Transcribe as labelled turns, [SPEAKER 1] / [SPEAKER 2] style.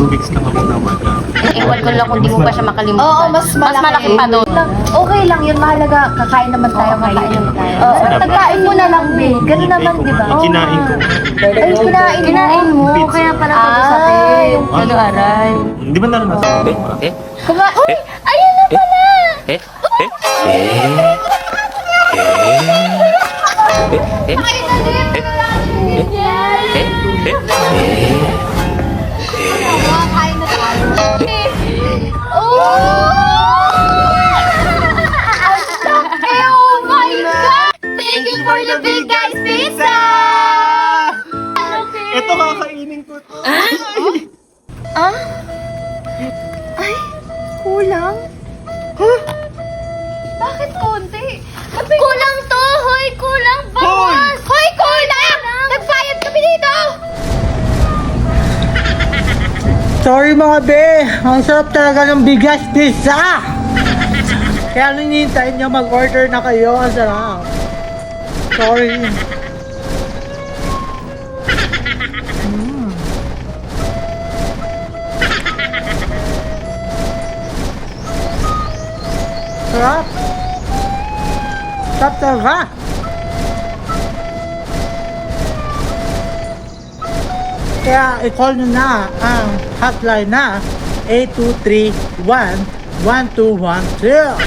[SPEAKER 1] 2 weeks na kami nawala.
[SPEAKER 2] Ewan ko lang kung di mo pa siya makalimutan.
[SPEAKER 3] Oo, mas
[SPEAKER 2] malaki pa doon.
[SPEAKER 3] Okay lang yun, mahalaga. Kakain naman tayo, kakain naman tayo. Oo, nagkain mo na lang, babe. Ganun naman, di ba?
[SPEAKER 1] Kinain ko.
[SPEAKER 3] Ay, kinain mo.
[SPEAKER 1] Pizza.
[SPEAKER 3] Kaya pala ito sa atin.
[SPEAKER 2] Ano aray?
[SPEAKER 1] Hindi ba naranasan?
[SPEAKER 3] Uy, ayun na pala. Kain na din. Kain na tayo. Oh my God! Thank you for the big guys pizza!
[SPEAKER 1] Ito kakainin ko to.
[SPEAKER 3] Ay, kulang? Bakit konti? Kulang to! Hoy, kulang! Bawas! Hoy, kulang! Nagbayad kami dito!
[SPEAKER 4] Sorry mga be, ang sarap talaga ng bigas pizza! Kaya nung hinihintay nyo mag-order na kayo, ang sarap. Sorry. Sarap. Sarap talaga. Kaya i-call nyo na ang hotline na 8231-1212.